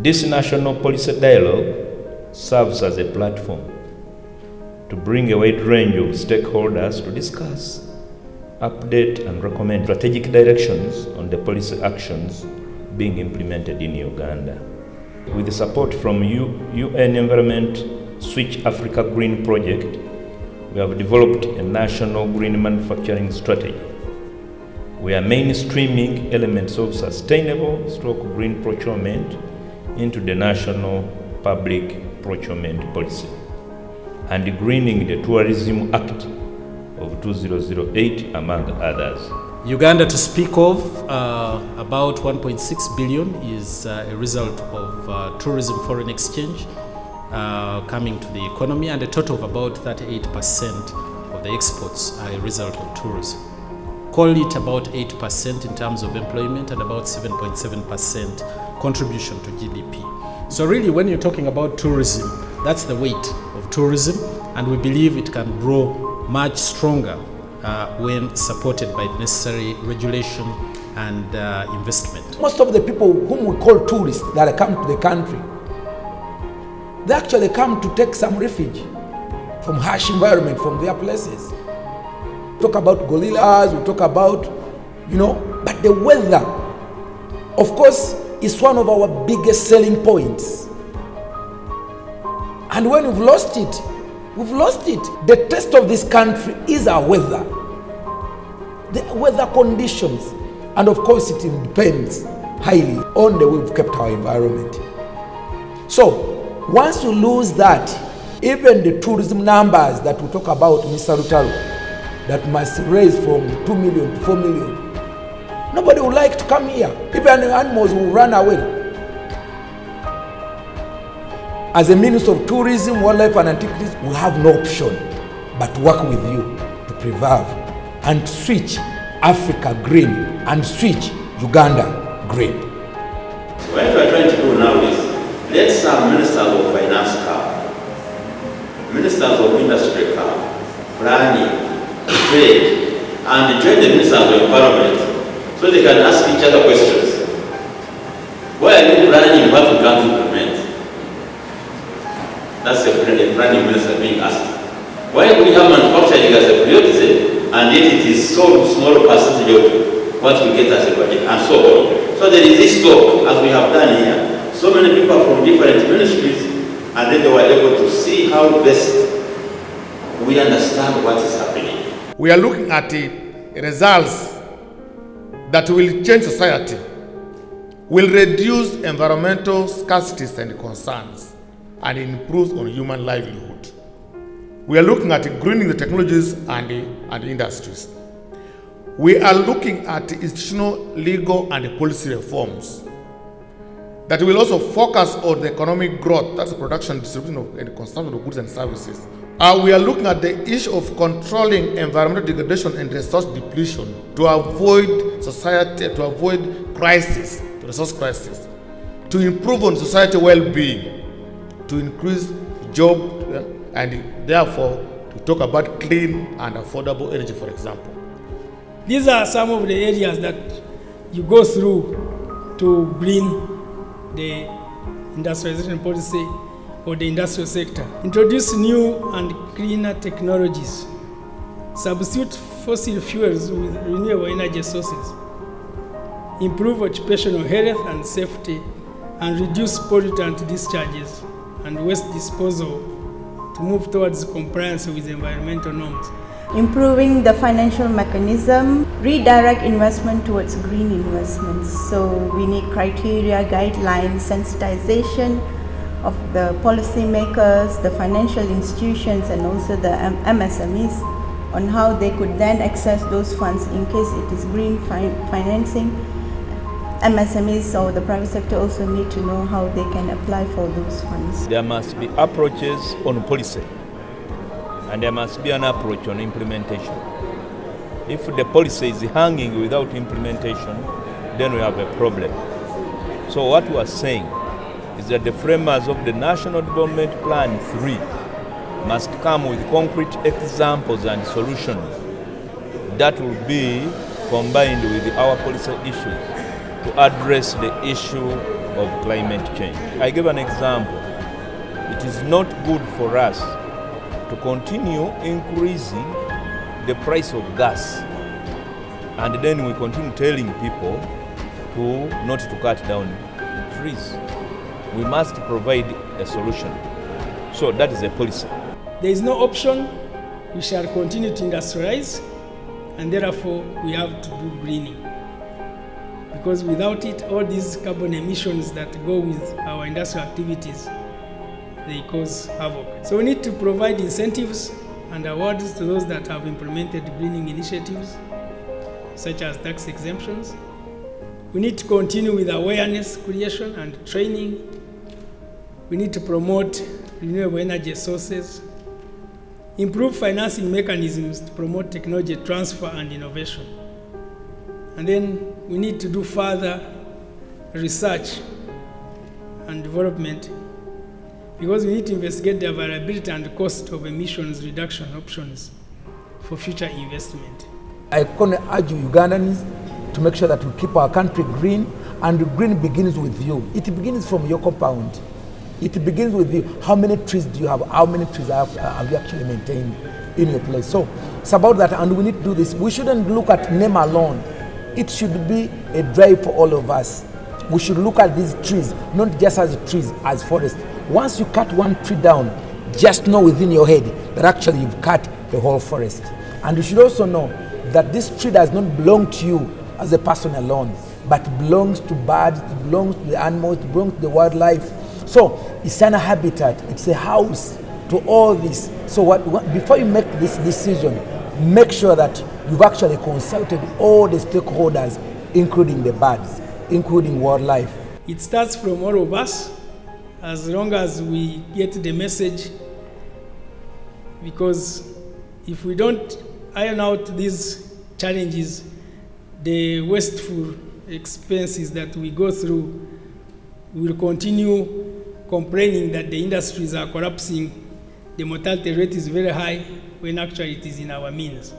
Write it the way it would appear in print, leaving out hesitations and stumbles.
This national policy dialogue serves as a platform to bring a wide range of stakeholders to discuss, update and recommend strategic directions on the policy actions being implemented in Uganda. With the support from UN Environment Switch Africa Green Project, we have developed a national green manufacturing strategy. We are mainstreaming elements of sustainable green procurement into the national public procurement policy and greening the Tourism Act of 2008, among others. Uganda, to speak of, about 1.6 billion is a result of tourism foreign exchange coming to the economy, and a total of about 38% of the exports are a result of tourism. Call it about 8% in terms of employment and about 7.7% contribution to GDP. So really, when you're talking about tourism, that's the weight of tourism, and we believe it can grow much stronger when supported by necessary regulation and investment. Most of the people whom we call tourists that come to the country, they actually come to take some refuge from harsh environment, from their places. We talk about gorillas, we talk about, but the weather, of course, is one of our biggest selling points. And when we've lost it, we've lost it. The taste of this country is our weather, the weather conditions, and of course it depends highly on the way we've kept our environment. So once you lose that, even the tourism numbers that we talk about, Mr. Rutaro, that must raise from 2 million to 4 million, nobody would like to come here. Even animals will run away. As a Minister of Tourism, Wildlife and Antiquities, we have no option but to work with you to preserve and switch Africa green and switch Uganda green. So what we are trying to do now is, let's have ministers of finance come, ministers of industry come, planning, trade, and join the ministers of environment so they can ask each other questions. Why are you planning what we can't implement? That's a planning minister being asked. Why do we have manufacturing as a priority and yet it is so small percentage of what we get as a budget and so on? So there is this talk, as we have done here. So many people from different ministries, and then they were able to see how best we understand what is happening. We are looking at results that will change society, will reduce environmental scarcities and concerns, and improve on human livelihood. We are looking at greening the technologies and industries. We are looking at institutional, legal, and policy reforms that will also focus on the economic growth, that's the production, distribution, and consumption of goods and services. We are looking at the issue of controlling environmental degradation and resource depletion to avoid crisis, resource crisis, to improve on society well-being, to increase job, and therefore to talk about clean and affordable energy, for example. These are some of the areas that you go through to bring the industrialization policy or the industrial sector. Introduce new and cleaner technologies. Substitute fossil fuels with renewable energy sources. Improve occupational health and safety, and reduce pollutant discharges and waste disposal to move towards compliance with environmental norms. Improving the financial mechanism, redirect investment towards green investments. So we need criteria, guidelines, sensitization of the policymakers, the financial institutions, and also the MSMEs on how they could then access those funds in case it is green financing. MSMEs or the private sector also need to know how they can apply for those funds. There must be approaches on policy, and there must be an approach on implementation. If the policy is hanging without implementation, then we have a problem. So what we are saying is that the framers of the National Development Plan 3 must come with concrete examples and solutions that will be combined with our policy issues to address the issue of climate change. I give an example. It is not good for us to continue increasing the price of gas, and then we continue telling people not to cut down trees. We must provide a solution. So that is a policy. There is no option. We shall continue to industrialize, and therefore we have to do greening. Because without it, all these carbon emissions that go with our industrial activities, they cause havoc. So we need to provide incentives and awards to those that have implemented greening initiatives, such as tax exemptions. We need to continue with awareness creation and training. We need to promote renewable energy sources, improve financing mechanisms to promote technology transfer and innovation. And then we need to do further research and development, because we need to investigate the availability and cost of emissions reduction options for future investment. I can urge Ugandans to make sure that we keep our country green, and green begins with you. It begins from your compound. It begins with you. How many trees do you have? How many trees have you actually maintained in your place? So it's about that, and we need to do this. We shouldn't look at name alone. It should be a drive for all of us. We should look at these trees, not just as trees, as forests. Once you cut one tree down, just know within your head that actually you've cut the whole forest. And you should also know that this tree does not belong to you as a person alone, but belongs to birds, it belongs to the animals, it belongs to the wildlife. So it's an habitat, it's a house to all this. So before you make this decision, make sure that you've actually consulted all the stakeholders, including the birds, including wildlife. It starts from all of us, as long as we get the message, because if we don't iron out these challenges, the wasteful expenses that we go through will continue complaining that the industries are collapsing, the mortality rate is very high, when actually it is in our means.